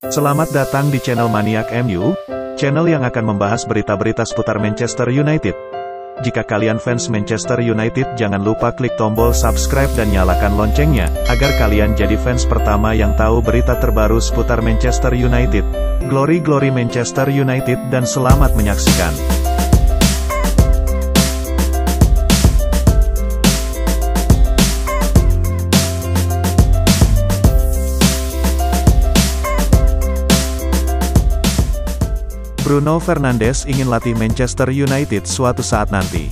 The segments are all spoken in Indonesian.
Selamat datang di channel Maniak MU, channel yang akan membahas berita-berita seputar Manchester United. Jika kalian fans Manchester United, jangan lupa klik tombol subscribe dan nyalakan loncengnya, agar kalian jadi fans pertama yang tahu berita terbaru seputar Manchester United. Glory glory Manchester United dan selamat menyaksikan. Bruno Fernandes ingin latih Manchester United suatu saat nanti.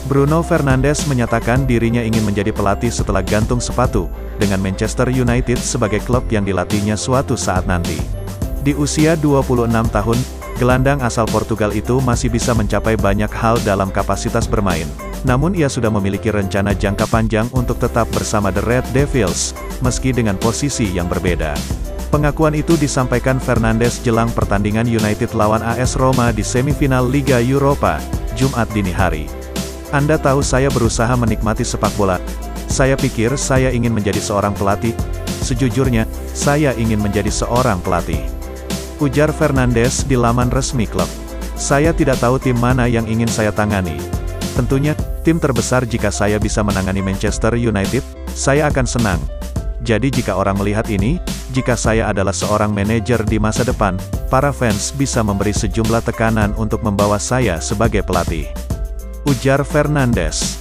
Bruno Fernandes menyatakan dirinya ingin menjadi pelatih setelah gantung sepatu dengan Manchester United sebagai klub yang dilatihnya suatu saat nanti. Di usia 26 tahun, gelandang asal Portugal itu masih bisa mencapai banyak hal dalam kapasitas bermain. Namun ia sudah memiliki rencana jangka panjang untuk tetap bersama The Red Devils, meski dengan posisi yang berbeda. Pengakuan itu disampaikan Fernandes jelang pertandingan United lawan AS Roma di semifinal Liga Eropa, Jumat dini hari. Anda tahu saya berusaha menikmati sepak bola. Saya pikir saya ingin menjadi seorang pelatih. Sejujurnya, saya ingin menjadi seorang pelatih. Ujar Fernandes di laman resmi klub. Saya tidak tahu tim mana yang ingin saya tangani. Tentunya, tim terbesar jika saya bisa menangani Manchester United, saya akan senang. Jadi jika orang melihat ini, jika saya adalah seorang manajer di masa depan, para fans bisa memberi sejumlah tekanan untuk membawa saya sebagai pelatih. Ujar Fernandes.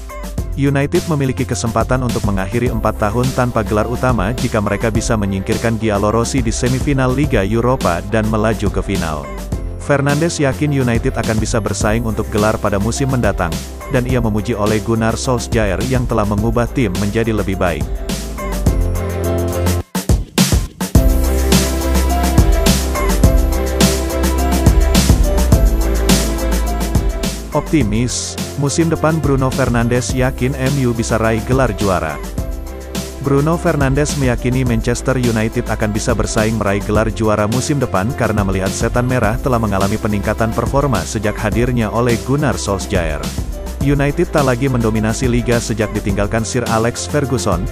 United memiliki kesempatan untuk mengakhiri 4 tahun tanpa gelar utama jika mereka bisa menyingkirkan Giallorossi di semifinal Liga Eropa dan melaju ke final. Fernandes yakin United akan bisa bersaing untuk gelar pada musim mendatang, dan ia memuji Ole Gunnar Solskjaer yang telah mengubah tim menjadi lebih baik. Optimis, musim depan Bruno Fernandes yakin MU bisa raih gelar juara. Bruno Fernandes meyakini Manchester United akan bisa bersaing meraih gelar juara musim depan karena melihat setan merah telah mengalami peningkatan performa sejak hadirnya Ole Gunnar Solskjaer. United tak lagi mendominasi liga sejak ditinggalkan Sir Alex Ferguson.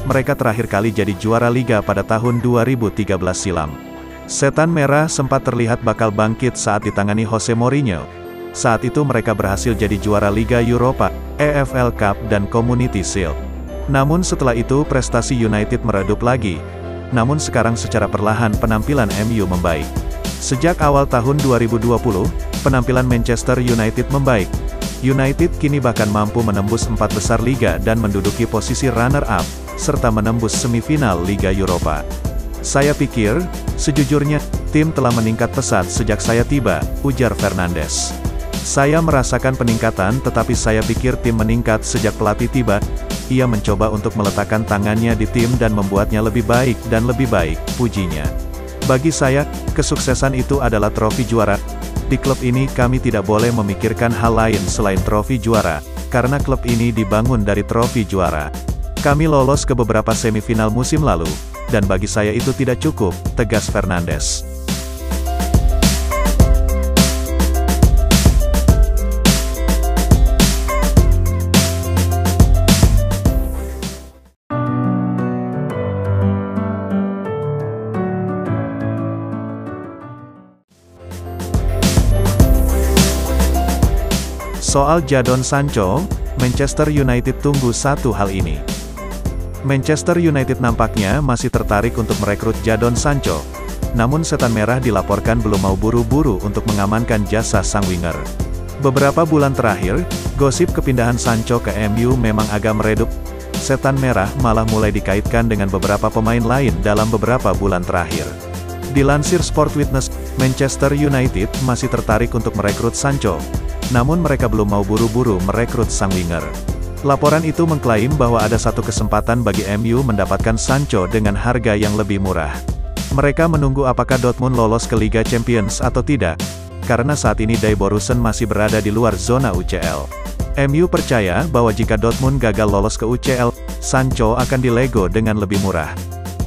Mereka terakhir kali jadi juara liga pada tahun 2013 silam. Setan merah sempat terlihat bakal bangkit saat ditangani Jose Mourinho. Saat itu mereka berhasil jadi juara Liga Eropa, EFL Cup dan Community Shield. Namun setelah itu prestasi United meredup lagi. Namun sekarang secara perlahan penampilan MU membaik. Sejak awal tahun 2020, penampilan Manchester United membaik. United kini bahkan mampu menembus 4 besar liga dan menduduki posisi runner-up, serta menembus semifinal Liga Eropa. Saya pikir, sejujurnya, tim telah meningkat pesat sejak saya tiba, ujar Fernandes. Saya merasakan peningkatan tetapi saya pikir tim meningkat sejak pelatih tiba. Ia mencoba untuk meletakkan tangannya di tim dan membuatnya lebih baik dan lebih baik, pujinya. Bagi saya, kesuksesan itu adalah trofi juara. Di klub ini kami tidak boleh memikirkan hal lain selain trofi juara, karena klub ini dibangun dari trofi juara. Kami lolos ke beberapa semifinal musim lalu, dan bagi saya itu tidak cukup, tegas Fernandes. Soal Jadon Sancho, Manchester United tunggu satu hal ini. Manchester United nampaknya masih tertarik untuk merekrut Jadon Sancho. Namun setan merah dilaporkan belum mau buru-buru untuk mengamankan jasa sang winger. Beberapa bulan terakhir, gosip kepindahan Sancho ke MU memang agak meredup. Setan merah malah mulai dikaitkan dengan beberapa pemain lain dalam beberapa bulan terakhir. Dilansir Sport Witness, Manchester United masih tertarik untuk merekrut Sancho. Namun mereka belum mau buru-buru merekrut sang winger. Laporan itu mengklaim bahwa ada satu kesempatan bagi MU mendapatkan Sancho dengan harga yang lebih murah. Mereka menunggu apakah Dortmund lolos ke Liga Champions atau tidak, karena saat ini Die Borussen masih berada di luar zona UCL. MU percaya bahwa jika Dortmund gagal lolos ke UCL, Sancho akan dilego dengan lebih murah.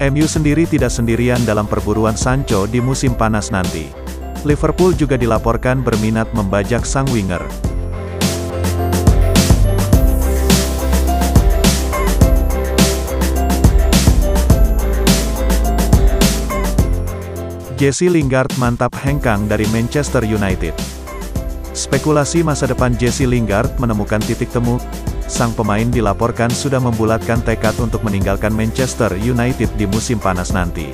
MU sendiri tidak sendirian dalam perburuan Sancho di musim panas nanti. Liverpool juga dilaporkan berminat membajak sang winger. Jesse Lingard mantap hengkang dari Manchester United. Spekulasi masa depan Jesse Lingard menemukan titik temu. Sang pemain dilaporkan sudah membulatkan tekad untuk meninggalkan Manchester United di musim panas nanti.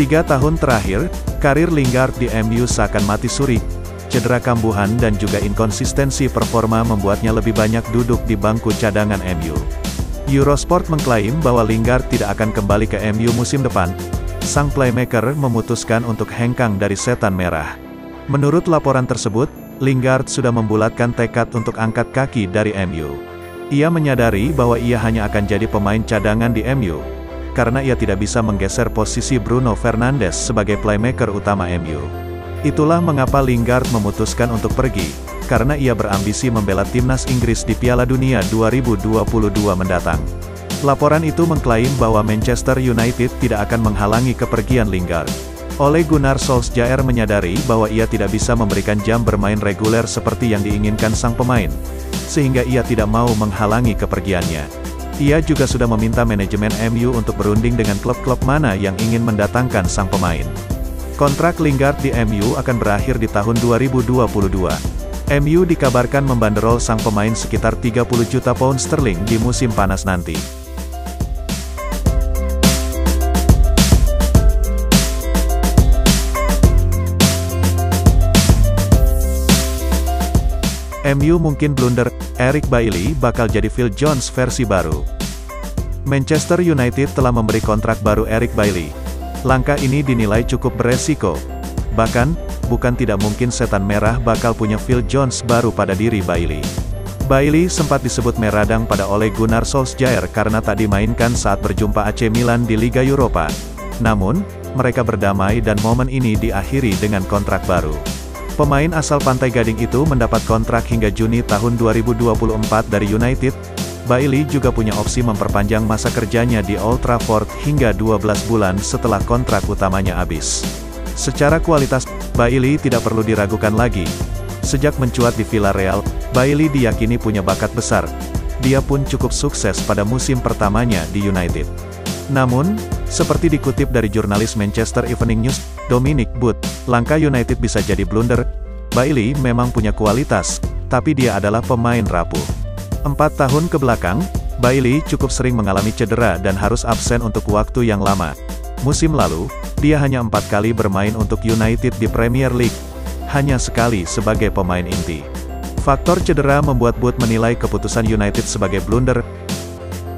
3 tahun terakhir, karir Lingard di MU seakan mati suri. Cedera kambuhan dan juga inkonsistensi performa membuatnya lebih banyak duduk di bangku cadangan MU. Eurosport mengklaim bahwa Lingard tidak akan kembali ke MU musim depan. Sang playmaker memutuskan untuk hengkang dari setan merah. Menurut laporan tersebut, Lingard sudah membulatkan tekad untuk angkat kaki dari MU. Ia menyadari bahwa ia hanya akan jadi pemain cadangan di MU, karena ia tidak bisa menggeser posisi Bruno Fernandes sebagai playmaker utama MU. Itulah mengapa Lingard memutuskan untuk pergi, karena ia berambisi membela timnas Inggris di Piala Dunia 2022 mendatang. Laporan itu mengklaim bahwa Manchester United tidak akan menghalangi kepergian Lingard. Ole Gunnar Solskjaer menyadari bahwa ia tidak bisa memberikan jam bermain reguler seperti yang diinginkan sang pemain, sehingga ia tidak mau menghalangi kepergiannya. Ia juga sudah meminta manajemen MU untuk berunding dengan klub-klub mana yang ingin mendatangkan sang pemain. Kontrak Lingard di MU akan berakhir di tahun 2022. MU dikabarkan membanderol sang pemain sekitar 30 juta pound sterling di musim panas nanti. MU mungkin blunder, Eric Bailly bakal jadi Phil Jones versi baru. Manchester United telah memberi kontrak baru Eric Bailly. Langkah ini dinilai cukup beresiko. Bahkan, bukan tidak mungkin setan merah bakal punya Phil Jones baru pada diri Bailly. Bailly sempat disebut meradang pada Ole Gunnar Solskjaer karena tak dimainkan saat berjumpa AC Milan di Liga Eropa. Namun, mereka berdamai dan momen ini diakhiri dengan kontrak baru. Pemain asal Pantai Gading itu mendapat kontrak hingga Juni tahun 2024 dari United. Bailly juga punya opsi memperpanjang masa kerjanya di Old Trafford hingga 12 bulan setelah kontrak utamanya habis. Secara kualitas, Bailly tidak perlu diragukan lagi. Sejak mencuat di Villarreal, Bailly diyakini punya bakat besar. Dia pun cukup sukses pada musim pertamanya di United. Namun, seperti dikutip dari jurnalis Manchester Evening News, Dominic Booth, langkah United bisa jadi blunder. Bailly memang punya kualitas, tapi dia adalah pemain rapuh. 4 tahun ke belakang, Bailly cukup sering mengalami cedera dan harus absen untuk waktu yang lama. Musim lalu, dia hanya 4 kali bermain untuk United di Premier League, hanya sekali sebagai pemain inti. Faktor cedera membuat Booth menilai keputusan United sebagai blunder.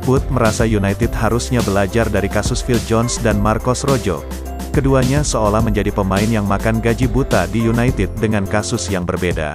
Booth merasa United harusnya belajar dari kasus Phil Jones dan Marcos Rojo. Keduanya seolah menjadi pemain yang makan gaji buta di United dengan kasus yang berbeda.